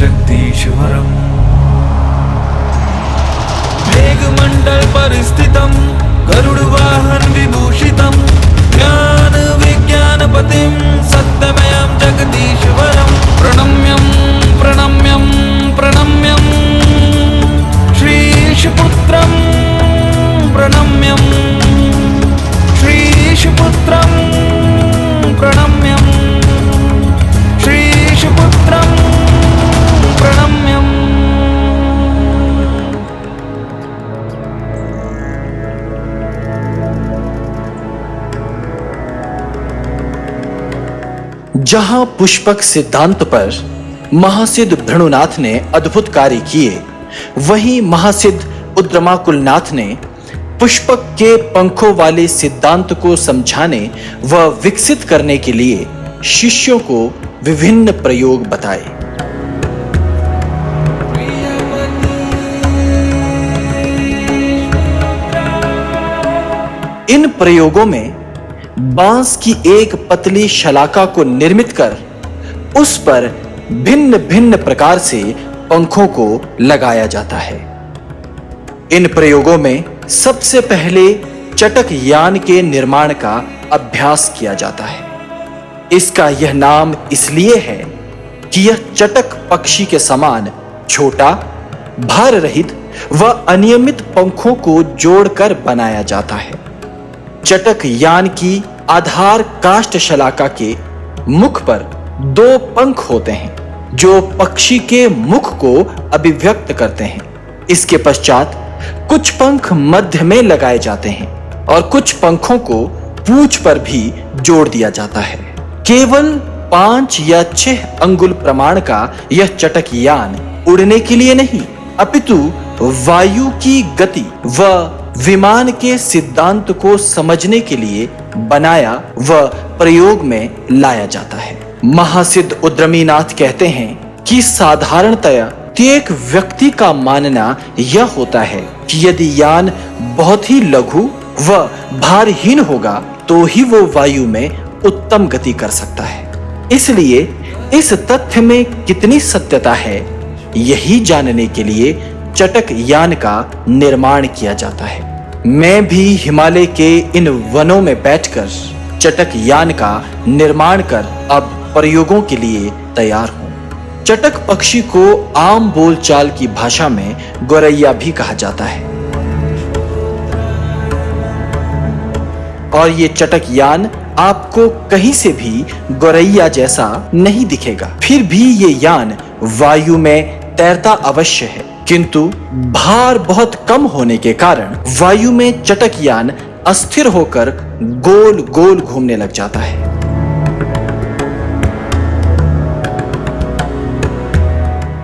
जगदीश्वरम् मेघमण्डल परिस्थितं गरुडवाहन विभूषितं ज्ञान विज्ञानपतिं सत्यमयं जगदीश्वरं प्रणम्यं प्रणम्यं प्रणम्यं श्रीशपुत्रं प्रणम्यं श्रीशपुत्रं प्रणम्यं श्रीशपुत्रं प्रणम्यं। जहां पुष्पक सिद्धांत पर महासिद्ध भृणुनाथ ने अद्भुत कार्य किए, वहीं महासिद्ध उद्रमाकुलनाथ ने पुष्पक के पंखों वाले सिद्धांत को समझाने व विकसित करने के लिए शिष्यों को विभिन्न प्रयोग बताए। इन प्रयोगों में बांस की एक पतली शलाका को निर्मित कर उस पर भिन्न भिन्न प्रकार से पंखों को लगाया जाता है। इन प्रयोगों में सबसे पहले चटक यान के निर्माण का अभ्यास किया जाता है। इसका यह नाम इसलिए है कि यह चटक पक्षी के समान छोटा, भार रहित व अनियमित पंखों को जोड़कर बनाया जाता है। चटक यान की आधार काष्ठ शलाका के मुख पर 2 पंख होते हैं जो पक्षी के मुख को अभिव्यक्त करते हैं। इसके पश्चात कुछ पंख मध्य में लगाए जाते हैं और कुछ पंखों को पूंछ पर भी जोड़ दिया जाता है। केवल 5 या 6 अंगुल प्रमाण का यह चटक यान उड़ने के लिए नहीं, अपितु वायु की गति व विमान के सिद्धांत को समझने के लिए बनाया व प्रयोग में लाया जाता है। महासिद्ध उद्रमीनाथ कहते हैं कि साधारणतया प्रत्येक व्यक्ति का मानना यह होता है कि यदि यान बहुत ही लघु व भारहीन होगा तो ही वो वायु में उत्तम गति कर सकता है। इसलिए इस तथ्य में कितनी सत्यता है, यही जानने के लिए चटक यान का निर्माण किया जाता है। मैं भी हिमालय के इन वनों में बैठकर चटक यान का निर्माण कर अब प्रयोगों के लिए तैयार हूं। चटक पक्षी को आम बोलचाल की भाषा में गोरैया भी कहा जाता है और ये चटक यान आपको कहीं से भी गोरैया जैसा नहीं दिखेगा। फिर भी ये यान वायु में तैरता अवश्य है, किंतु भार बहुत कम होने के कारण वायु में चटक यान अस्थिर होकर गोल गोल घूमने लग जाता है।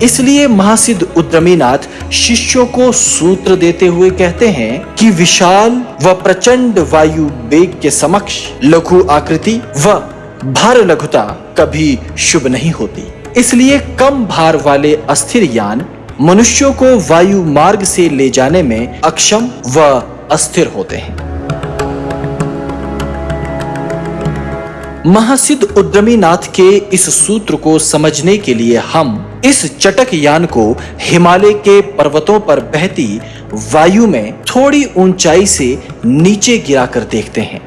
इसलिए महासिद्ध उद्रमीनाथ शिष्यों को सूत्र देते हुए कहते हैं कि विशाल व प्रचंड वायु वेग के समक्ष लघु आकृति व भार लघुता कभी शुभ नहीं होती। इसलिए कम भार वाले अस्थिर यान मनुष्यों को वायु मार्ग से ले जाने में अक्षम व अस्थिर होते हैं। महासिद्ध उद्रमीनाथ के इस सूत्र को समझने के लिए हम इस चटक यान को हिमालय के पर्वतों पर बहती वायु में थोड़ी ऊंचाई से नीचे गिराकर देखते हैं।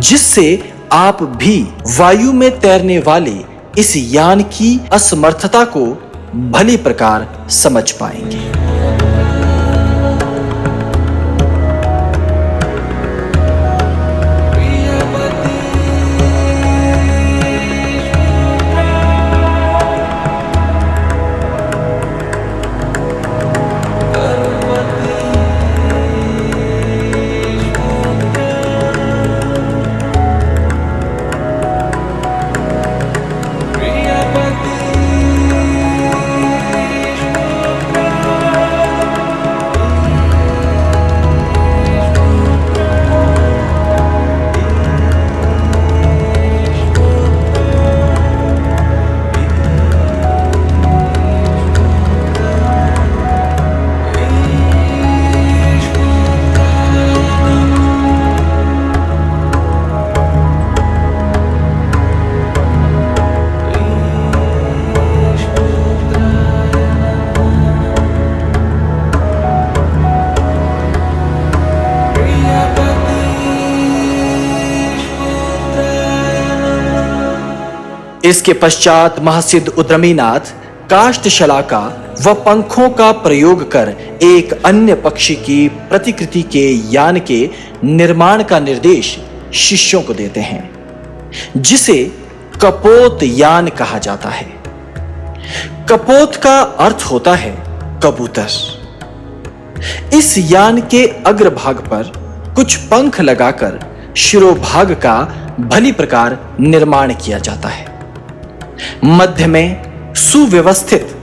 जिससे आप भी वायु में तैरने वाले इस यान की असमर्थता को भली प्रकार समझ पाएंगे। इसके पश्चात महासिद्ध उद्रमीनाथ काष्ठ शलाका व पंखों का प्रयोग कर एक अन्य पक्षी की प्रतिकृति के यान के निर्माण का निर्देश शिष्यों को देते हैं, जिसे कपोत यान कहा जाता है। कपोत का अर्थ होता है कबूतर। इस यान के अग्रभाग पर कुछ पंख लगाकर शिरोभाग का भली प्रकार निर्माण किया जाता है। मध्य में सुव्यवस्थित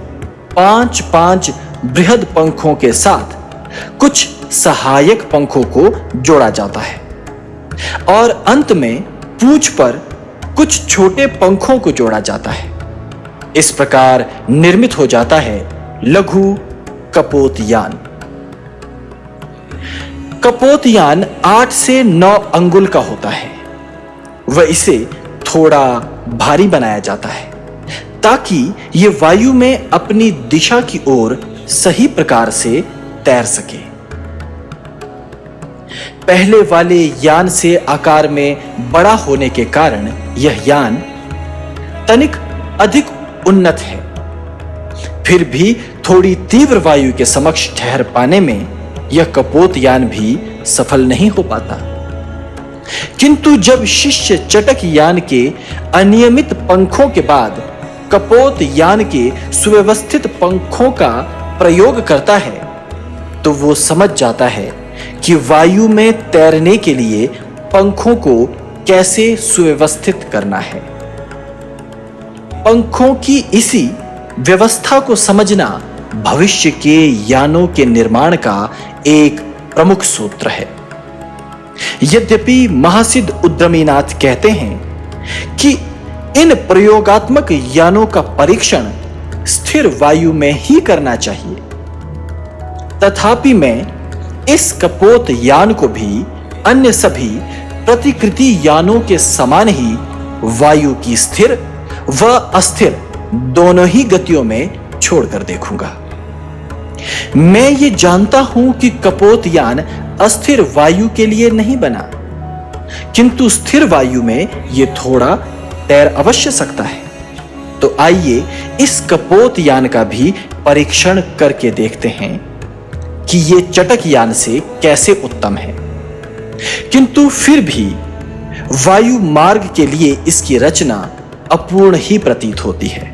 5-5 बृहद पंखों के साथ कुछ सहायक पंखों को जोड़ा जाता है और अंत में पूंछ पर कुछ छोटे पंखों को जोड़ा जाता है। इस प्रकार निर्मित हो जाता है लघु कपोत यान। कपोत यान 8 से 9 अंगुल का होता है। वह इसे थोड़ा भारी बनाया जाता है ताकि यह वायु में अपनी दिशा की ओर सही प्रकार से तैर सके। पहले वाले यान से आकार में बड़ा होने के कारण यह यान तनिक अधिक उन्नत है, फिर भी थोड़ी तीव्र वायु के समक्ष ठहर पाने में यह कपोत यान भी सफल नहीं हो पाता। किंतु जब शिष्य चटक यान के अनियमित पंखों के बाद कपोत यान के सुव्यवस्थित पंखों का प्रयोग करता है तो वो समझ जाता है कि वायु में तैरने के लिए पंखों को कैसे सुव्यवस्थित करना है। पंखों की इसी व्यवस्था को समझना भविष्य के यानों के निर्माण का एक प्रमुख सूत्र है। यद्यपि महासिद्ध उद्रमीनाथ कहते हैं कि इन प्रयोगात्मक यानों का परीक्षण स्थिर वायु में ही करना चाहिए, तथापि मैं इस कपोत यान को भी अन्य सभी प्रतिकृति यानों के समान ही वायु की स्थिर व अस्थिर दोनों ही गतियों में छोड़कर देखूंगा। मैं ये जानता हूं कि कपोत यान अस्थिर वायु के लिए नहीं बना, किंतु स्थिर वायु में यह थोड़ा तैर अवश्य सकता है। तो आइए इस कपोत यान का भी परीक्षण करके देखते हैं कि यह चटक यान से कैसे उत्तम है। किंतु फिर भी वायु मार्ग के लिए इसकी रचना अपूर्ण ही प्रतीत होती है।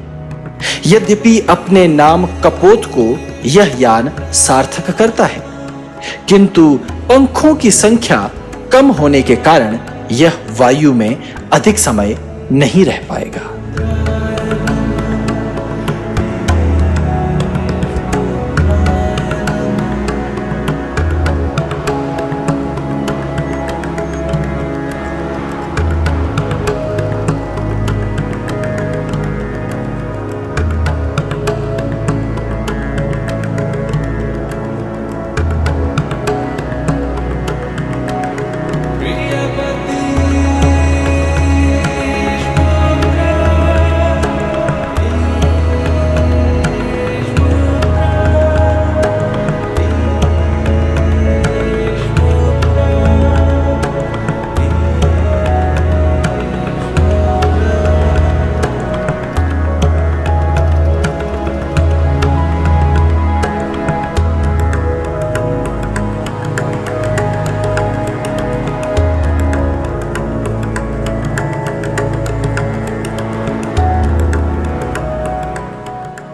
यद्यपि अपने नाम कपोत को यह यान सार्थक करता है, किंतु पंखों की संख्या कम होने के कारण यह वायु में अधिक समय नहीं रह पाएगा।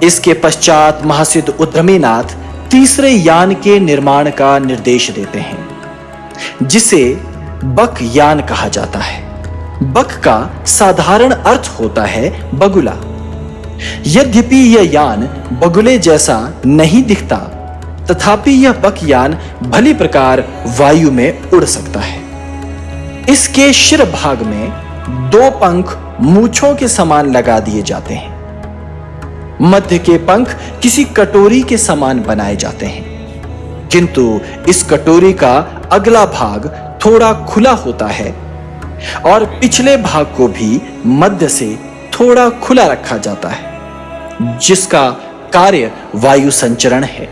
इसके पश्चात महासिद्ध उद्रमीनाथ तीसरे यान के निर्माण का निर्देश देते हैं, जिसे बक यान कहा जाता है। बक का साधारण अर्थ होता है बगुला। यद्यपि यह यान बगुले जैसा नहीं दिखता, तथापि यह बक यान भली प्रकार वायु में उड़ सकता है। इसके शिर भाग में 2 पंख मूंछों के समान लगा दिए जाते हैं। मध्य के पंख किसी कटोरी के समान बनाए जाते हैं, किंतु इस कटोरी का अगला भाग थोड़ा खुला होता है और पिछले भाग को भी मध्य से थोड़ा खुला रखा जाता है, जिसका कार्य वायु संचरण है।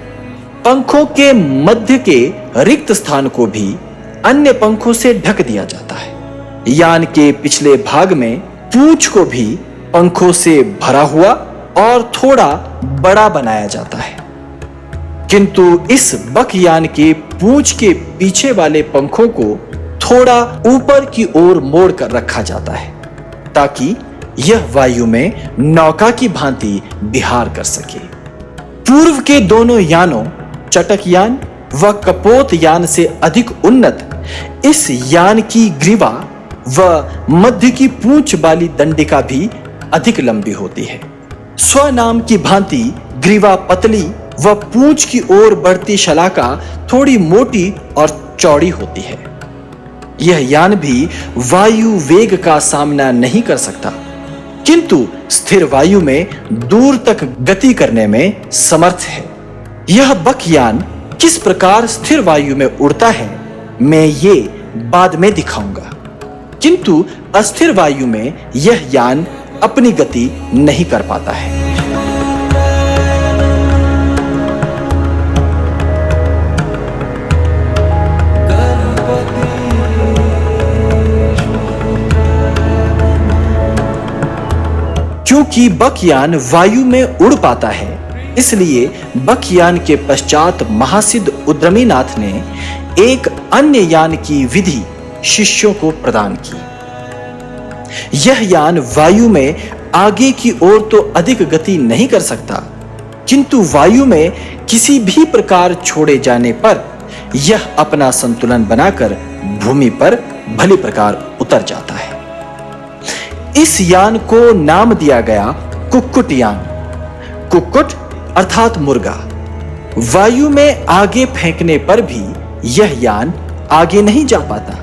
पंखों के मध्य के रिक्त स्थान को भी अन्य पंखों से ढक दिया जाता है। यान के पिछले भाग में पूंछ को भी पंखों से भरा हुआ और थोड़ा बड़ा बनाया जाता है, किंतु इस बकयान के पूंछ के पीछे वाले पंखों को थोड़ा ऊपर की ओर मोड़ कर रखा जाता है ताकि यह वायु में नौका की भांति विहार कर सके। पूर्व के दोनों यानों चटक यान व कपोत यान से अधिक उन्नत इस यान की ग्रीवा व मध्य की पूंछ वाली दंडिका भी अधिक लंबी होती है। स्वनाम की भांति ग्रीवा पतली व पूंछ की ओर बढ़ती शलाका थोड़ी मोटी और चौड़ी होती है। यह यान भी वायु वेग का सामना नहीं कर सकता, किंतु स्थिर वायु में दूर तक गति करने में समर्थ है। यह बकयान किस प्रकार स्थिर वायु में उड़ता है मैं ये बाद में दिखाऊंगा, किंतु अस्थिर वायु में यह यान अपनी गति नहीं कर पाता है। क्योंकि बकयान वायु में उड़ पाता है, इसलिए बकयान के पश्चात महासिद्ध उद्रमीनाथ ने एक अन्य यान की विधि शिष्यों को प्रदान की। यह यान वायु में आगे की ओर तो अधिक गति नहीं कर सकता, किंतु वायु में किसी भी प्रकार छोड़े जाने पर यह अपना संतुलन बनाकर भूमि पर भली प्रकार उतर जाता है। इस यान को नाम दिया गया कुक्कुट यान। कुक्कुट अर्थात मुर्गा। वायु में आगे फेंकने पर भी यह यान आगे नहीं जा पाता,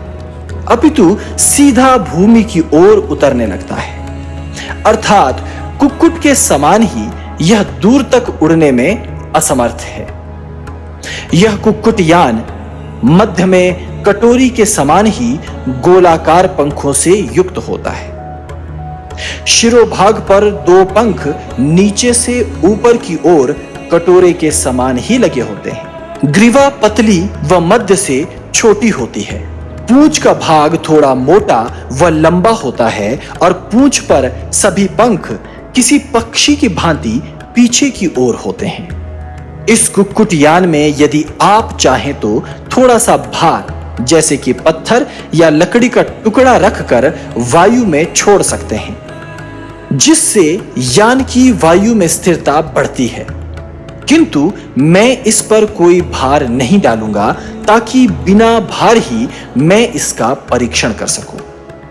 अपितु सीधा भूमि की ओर उतरने लगता है, अर्थात कुक्कुट के समान ही यह दूर तक उड़ने में असमर्थ है। यह कुक्कुट यान मध्य में कटोरी के समान ही गोलाकार पंखों से युक्त होता है। शिरोभाग पर दो पंख नीचे से ऊपर की ओर कटोरे के समान ही लगे होते हैं। ग्रीवा पतली व मध्य से छोटी होती है। पूंछ का भाग थोड़ा मोटा व लंबा होता है और पूंछ पर सभी पंख किसी पक्षी की भांति पीछे की ओर होते हैं। इस कुक्कुट यान में यदि आप चाहें तो थोड़ा सा भार जैसे कि पत्थर या लकड़ी का टुकड़ा रखकर वायु में छोड़ सकते हैं, जिससे यान की वायु में स्थिरता बढ़ती है। किंतु मैं इस पर कोई भार नहीं डालूंगा ताकि बिना भार ही मैं इसका परीक्षण कर सकूं।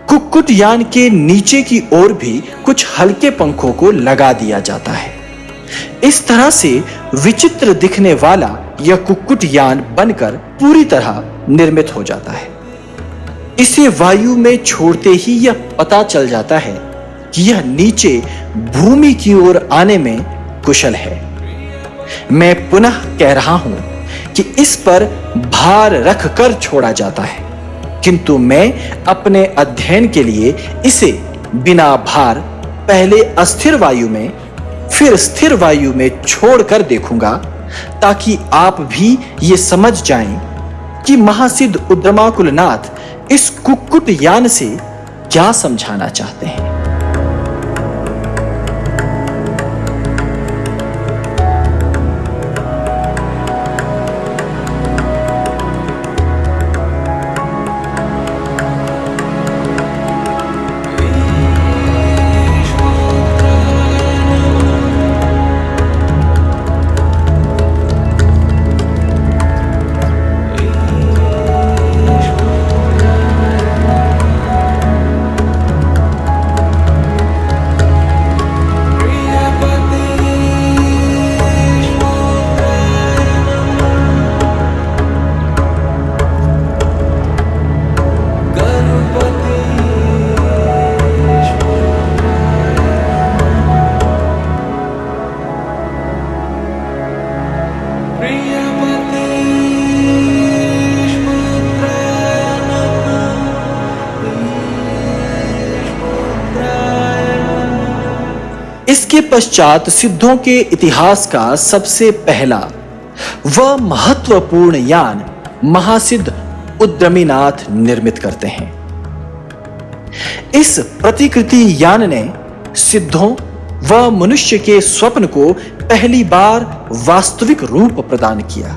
कुक्कुट यान के नीचे की ओर भी कुछ हल्के पंखों को लगा दिया जाता है। इस तरह से विचित्र दिखने वाला यह कुक्कुट यान बनकर पूरी तरह निर्मित हो जाता है। इसे वायु में छोड़ते ही यह पता चल जाता है कि यह नीचे भूमि की ओर आने में कुशल है। मैं पुनः कह रहा हूं कि इस पर भार रखकर छोड़ा जाता है, किंतु मैं अपने अध्ययन के लिए इसे बिना भार पहले अस्थिर वायु में फिर स्थिर वायु में छोड़कर देखूंगा, ताकि आप भी ये समझ जाएं कि महासिद्ध उद्रमाकुलनाथ इस कुक्कुट यान से क्या समझाना चाहते हैं। इसके पश्चात सिद्धों के इतिहास का सबसे पहला व महत्वपूर्ण यान महासिद्ध उद्रमीनाथ निर्मित करते हैं। इस प्रतिकृति यान ने सिद्धों व मनुष्य के स्वप्न को पहली बार वास्तविक रूप प्रदान किया।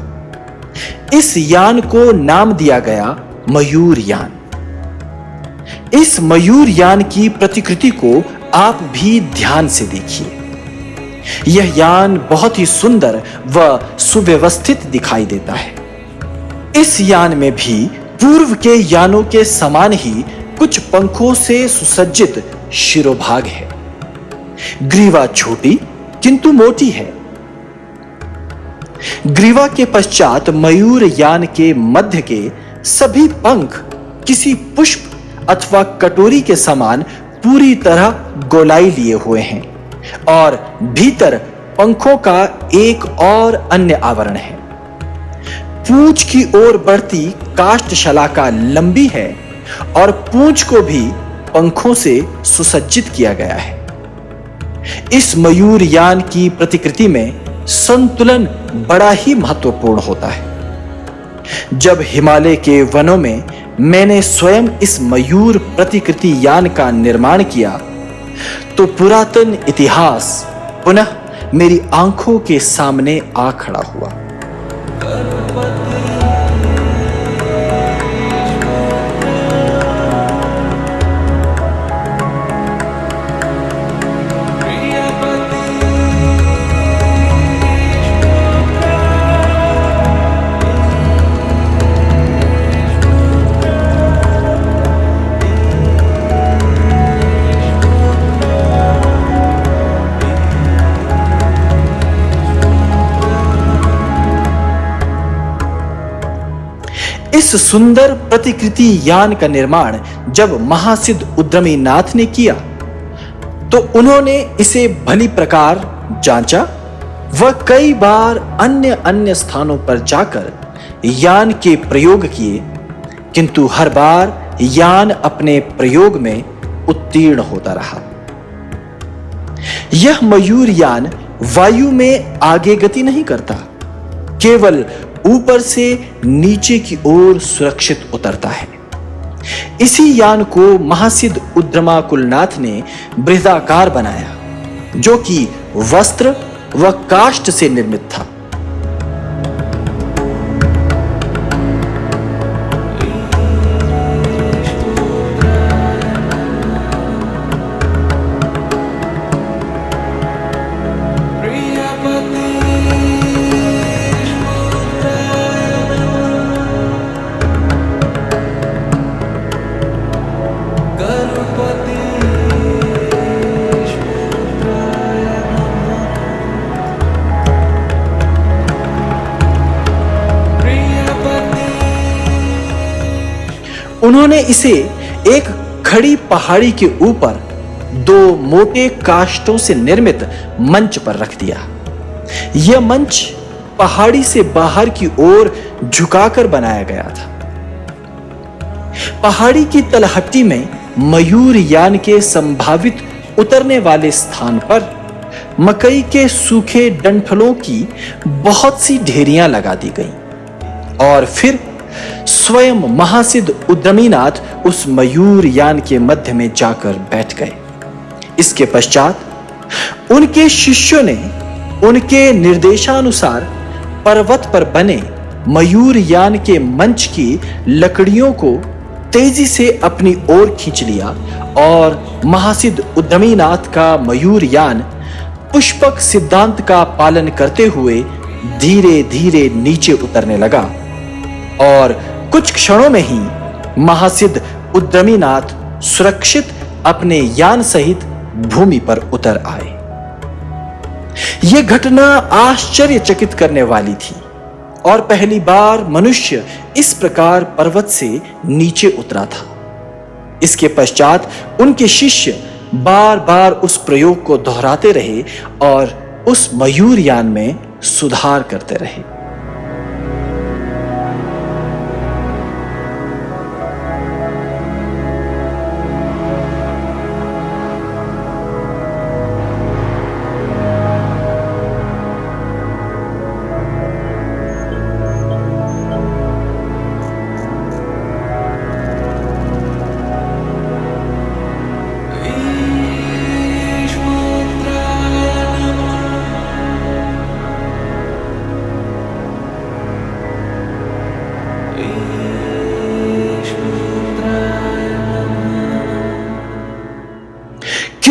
इस यान को नाम दिया गया मयूर यान। इस मयूर यान की प्रतिकृति को आप भी ध्यान से देखिए। यह यान बहुत ही सुंदर व सुव्यवस्थित दिखाई देता है। इस यान में भी पूर्व के यानों के समान ही कुछ पंखों से सुसज्जित शिरोभाग है। ग्रीवा छोटी किंतु मोटी है। ग्रीवा के पश्चात मयूर यान के मध्य के सभी पंख किसी पुष्प अथवा कटोरी के समान पूरी तरह गोलाई लिए हुए हैं और भीतर पंखों का एक और अन्य आवरण है। पूंछ की ओर बढ़ती काष्ठ शलाका लंबी है और पूंछ को भी पंखों से सुसज्जित किया गया है। इस मयूर यान की प्रतिकृति में संतुलन बड़ा ही महत्वपूर्ण होता है। जब हिमालय के वनों में मैंने स्वयं इस मयूर प्रतिकृति यान का निर्माण किया तो पुरातन इतिहास पुनः मेरी आंखों के सामने आ खड़ा हुआ। इस सुंदर प्रतिकृति यान का निर्माण जब महासिद्ध उद्यमी नाथ ने किया तो उन्होंने इसे भली प्रकार जांचा व कई बार अन्य अन्य स्थानों पर जाकर यान के प्रयोग किए, किंतु हर बार यान अपने प्रयोग में उत्तीर्ण होता रहा। यह मयूर यान वायु में आगे गति नहीं करता, केवल ऊपर से नीचे की ओर सुरक्षित उतरता है। इसी यान को महासिद्ध उद्यमाकुलनाथ ने बृहदाकार बनाया, जो कि वस्त्र व काष्ठ से निर्मित था। उन्होंने इसे एक खड़ी पहाड़ी के ऊपर दो मोटे काष्ठों से निर्मित मंच पर रख दिया। यह मंच पहाड़ी से बाहर की ओर झुकाकर बनाया गया था। पहाड़ी की तलहटी में मयूर यान के संभावित उतरने वाले स्थान पर मकई के सूखे डंठलों की बहुत सी ढेरियां लगा दी गईं और फिर स्वयं महासिद्ध उद्यमीनाथ उस मयूर यान के मध्य में जाकर बैठ गए। इसके पश्चात उनके शिष्यों ने उनके निर्देशानुसार पर्वत पर बने मयूर यान के मंच की लकड़ियों को तेजी से अपनी ओर खींच लिया और महासिद्ध उद्यमीनाथ का मयूर यान पुष्पक सिद्धांत का पालन करते हुए धीरे धीरे नीचे उतरने लगा और कुछ क्षणों में ही महासिद्ध उद्यमीनाथ सुरक्षित अपने यान सहित भूमि पर उतर आए। यह घटना आश्चर्यचकित करने वाली थी और पहली बार मनुष्य इस प्रकार पर्वत से नीचे उतरा था। इसके पश्चात उनके शिष्य बार बार उस प्रयोग को दोहराते रहे और उस मयूर यान में सुधार करते रहे।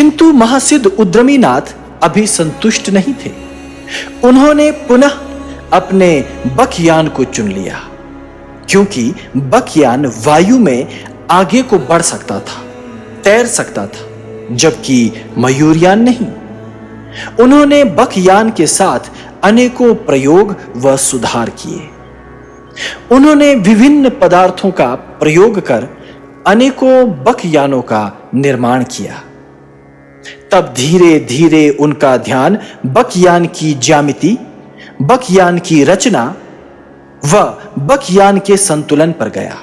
किंतु महासिद्ध उद्यमीनाथ अभी संतुष्ट नहीं थे। उन्होंने पुनः अपने बकयान को चुन लिया, क्योंकि बकयान वायु में आगे को बढ़ सकता था, तैर सकता था, जबकि मयूरयान नहीं। उन्होंने बकयान के साथ अनेकों प्रयोग व सुधार किए। उन्होंने विभिन्न पदार्थों का प्रयोग कर अनेकों बकयानों का निर्माण किया। तब धीरे धीरे उनका ध्यान बकयान की ज्यामिति, बकयान की रचना व बकयान के संतुलन पर गया।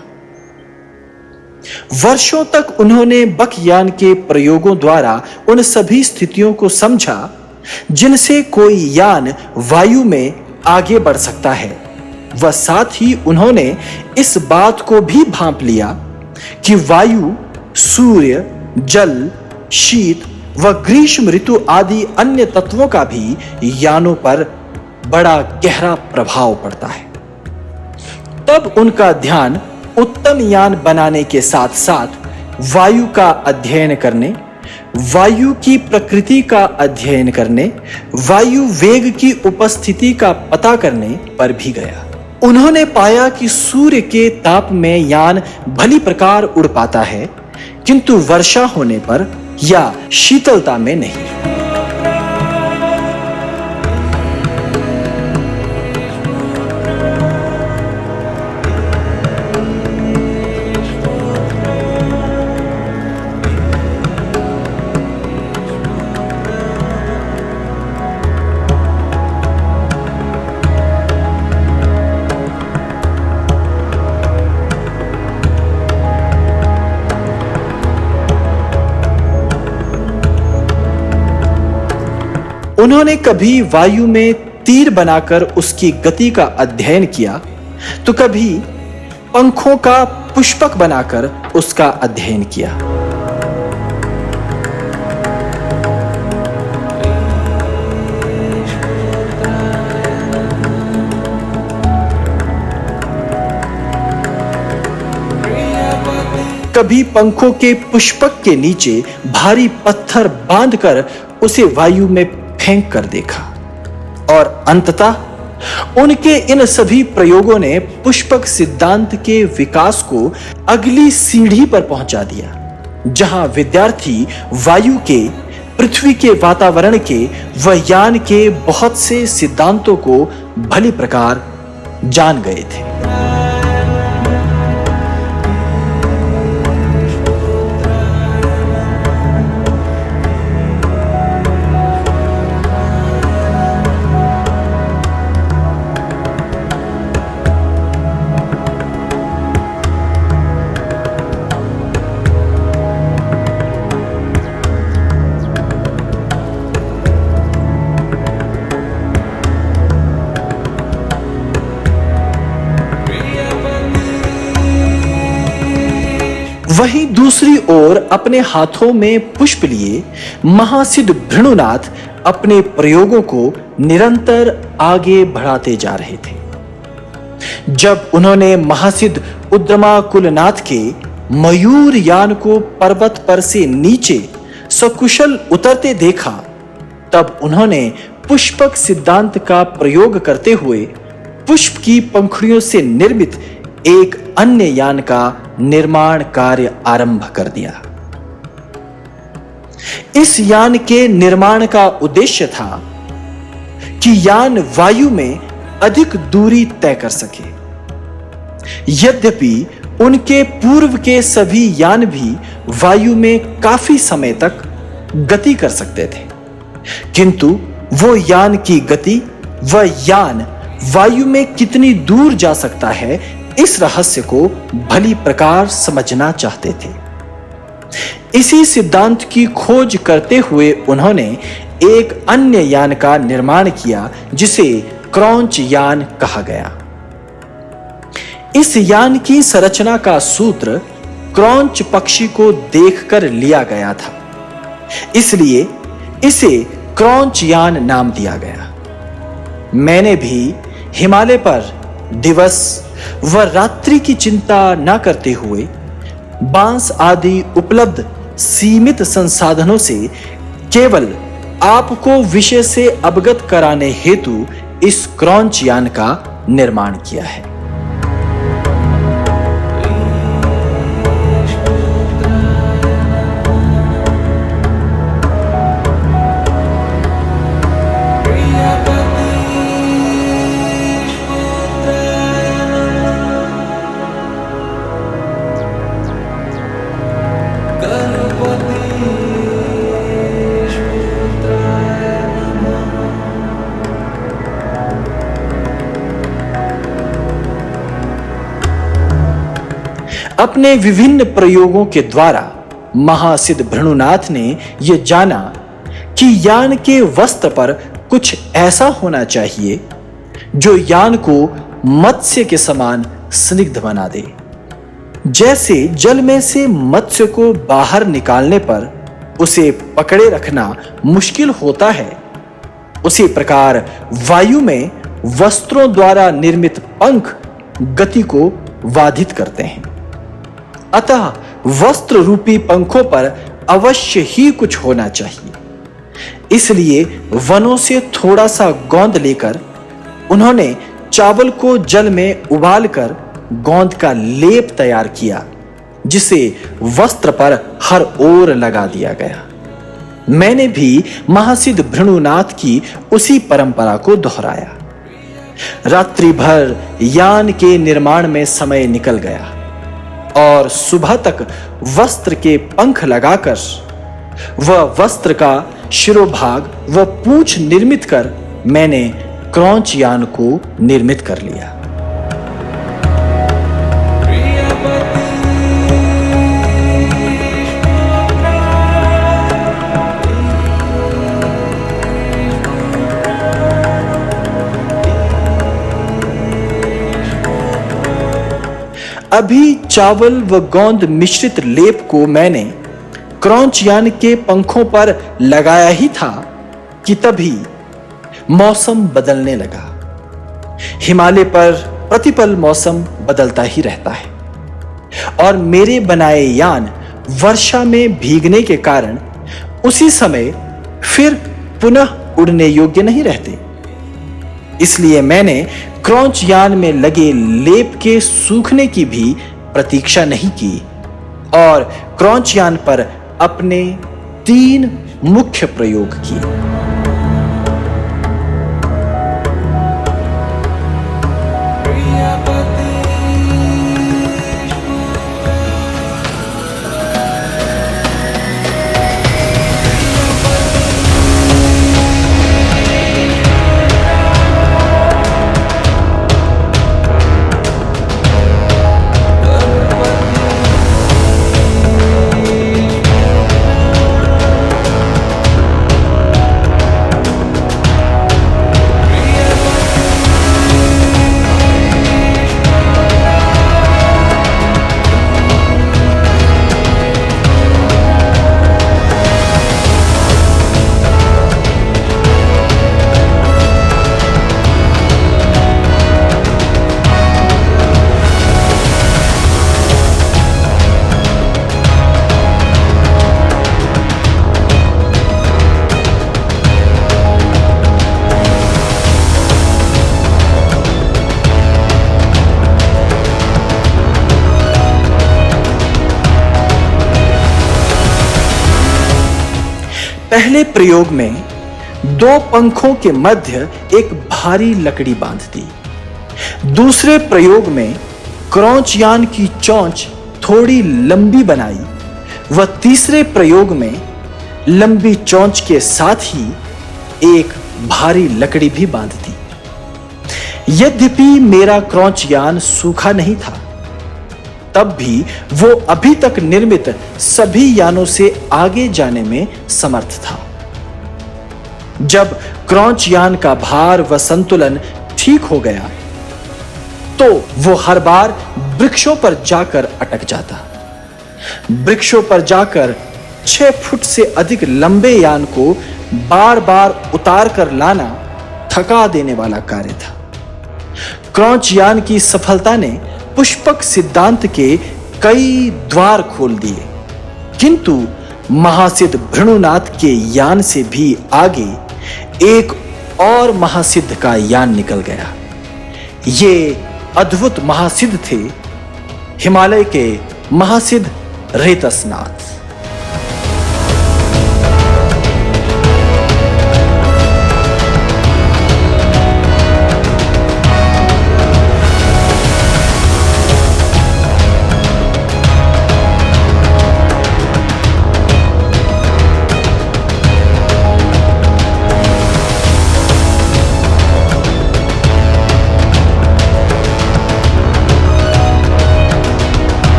वर्षों तक उन्होंने बकयान के प्रयोगों द्वारा उन सभी स्थितियों को समझा जिनसे कोई यान वायु में आगे बढ़ सकता है, व साथ ही उन्होंने इस बात को भी भांप लिया कि वायु, सूर्य, जल, शीत व ग्रीष्म ऋतु आदि अन्य तत्वों का भी यानों पर बड़ा गहरा प्रभाव पड़ता है। तब उनका ध्यान उत्तम यान बनाने के साथ साथ वायु का अध्ययन करने, वायु की प्रकृति का अध्ययन करने, वायु वेग की उपस्थिति का पता करने पर भी गया। उन्होंने पाया कि सूर्य के ताप में यान भली प्रकार उड़ पाता है, किंतु वर्षा होने पर या शीतलता में नहीं। उन्होंने कभी वायु में तीर बनाकर उसकी गति का अध्ययन किया, तो कभी पंखों का पुष्पक बनाकर उसका अध्ययन किया। कभी पंखों के पुष्पक के नीचे भारी पत्थर बांधकर उसे वायु में फेंक कर देखा, और अंततः उनके इन सभी प्रयोगों ने पुष्पक सिद्धांत के विकास को अगली सीढ़ी पर पहुंचा दिया, जहां विद्यार्थी वायु के, पृथ्वी के वातावरण के व यान के बहुत से सिद्धांतों को भली प्रकार जान गए थे। वहीं दूसरी ओर अपने हाथों में पुष्प लिए महासिद्ध भृणुनाथ अपने प्रयोगों को निरंतर आगे बढ़ाते जा रहे थे। जब उन्होंने महासिद्ध उद्रमाकुलनाथ के मयूर यान को पर्वत पर से नीचे सकुशल उतरते देखा, तब उन्होंने पुष्पक सिद्धांत का प्रयोग करते हुए पुष्प की पंखुड़ियों से निर्मित एक अन्य यान का निर्माण कार्य आरंभ कर दिया। इस यान के निर्माण का उद्देश्य था कि यान वायु में अधिक दूरी तय कर सके। यद्यपि उनके पूर्व के सभी यान भी वायु में काफी समय तक गति कर सकते थे, किंतु वो यान की गति व यान वायु में कितनी दूर जा सकता है, इस रहस्य को भली प्रकार समझना चाहते थे। इसी सिद्धांत की खोज करते हुए उन्होंने एक अन्य यान का निर्माण किया, जिसे क्रौंच यान कहा गया। इस यान की संरचना का सूत्र क्रौंच पक्षी को देखकर लिया गया था, इसलिए इसे क्रौंच यान नाम दिया गया। मैंने भी हिमालय पर दिवस व रात्रि की चिंता न करते हुए बांस आदि उपलब्ध सीमित संसाधनों से केवल आपको विषय से अवगत कराने हेतु इस क्रॉन्च यान का निर्माण किया है। अपने विभिन्न प्रयोगों के द्वारा महासिद्ध भृणुनाथ ने यह जाना कि यान के वस्त्र पर कुछ ऐसा होना चाहिए जो यान को मत्स्य के समान स्निग्ध बना दे। जैसे जल में से मत्स्य को बाहर निकालने पर उसे पकड़े रखना मुश्किल होता है, उसी प्रकार वायु में वस्त्रों द्वारा निर्मित पंख गति को बाधित करते हैं। अतः वस्त्र रूपी पंखों पर अवश्य ही कुछ होना चाहिए। इसलिए वनों से थोड़ा सा गोंद लेकर उन्होंने चावल को जल में उबालकर गोंद का लेप तैयार किया, जिसे वस्त्र पर हर ओर लगा दिया गया। मैंने भी महासिद्ध भृणुनाथ की उसी परंपरा को दोहराया। रात्रि भर यान के निर्माण में समय निकल गया और सुबह तक वस्त्र के पंख लगाकर वह वस्त्र का शिरोभाग व पूंछ निर्मित कर मैंने क्रॉन्च यान को निर्मित कर लिया। अभी चावल व गोंद मिश्रित लेप को मैंने क्रॉन्च यान के पंखों पर लगाया ही था कि तभी मौसम बदलने लगा। हिमालय पर प्रतिपल मौसम बदलता ही रहता है और मेरे बनाए यान वर्षा में भीगने के कारण उसी समय फिर पुनः उड़ने योग्य नहीं रहते। इसलिए मैंने क्रॉन्च यान में लगे लेप के सूखने की भी प्रतीक्षा नहीं की और क्रॉन्च यान पर अपने 3 मुख्य प्रयोग किए। पहले प्रयोग में 2 पंखों के मध्य एक भारी लकड़ी बांध दी। दूसरे प्रयोग में क्रॉन्च यान की चोंच थोड़ी लंबी बनाई व तीसरे प्रयोग में लंबी चोंच के साथ ही एक भारी लकड़ी भी बांध दी। यद्यपि मेरा क्रॉन्च यान सूखा नहीं था, तब भी वो अभी तक निर्मित सभी यानों से आगे जाने में समर्थ था। जब क्रॉन्च यान का भार व संतुलन ठीक हो गया तो वो हर बार वृक्षों पर जाकर अटक जाता। वृक्षों पर जाकर 6 फुट से अधिक लंबे यान को बार बार उतार कर लाना थका देने वाला कार्य था। क्रॉन्च यान की सफलता ने पुष्पक सिद्धांत के कई द्वार खोल दिए, किंतु महासिद्ध भृणुनाथ के यान से भी आगे एक और महासिद्ध का यान निकल गया। ये अद्भुत महासिद्ध थे हिमालय के महासिद्ध रेतसनाथ।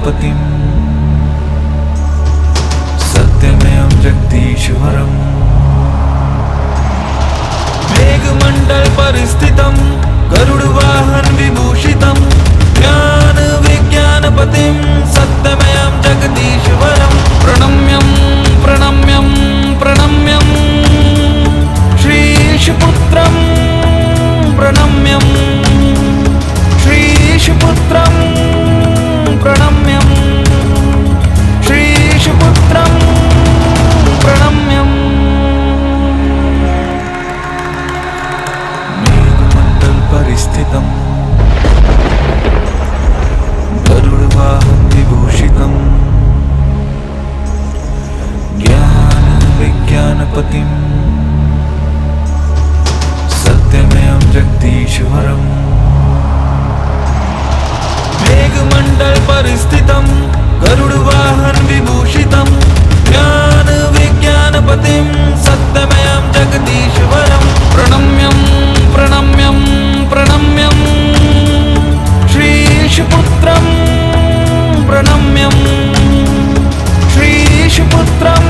विज्ञानपतिम् सत्यमेव जगदीश्वरम् मेघमण्डल परिस्थितं गरुडवाहन विभूषितं ज्ञान विज्ञानपतिं सत्यमेव जगदीश्वरं प्रणम्यं प्रणम्यं प्रणम्यं श्रीशपुत्रं प्रणम्यं श्रीशपुत्रं प्रणम्यं श्रीशपुत्रं प्रणम्यम् मेघमण्डल परिस्थितं गरुडवाहन विभूषितं ज्ञान विज्ञानपतिं सत्यमेव जगदीश्वरम् मेघमण्डल परिस्थितं गरुडवाहन विभूषितं ज्ञान विज्ञानपतिं सत्यमेव जगदीश्वरं प्रणम्यं प्रणम्यं प्रणम्यं श्रीशपुत्रं प्रणम्यं श्रीशपुत्रं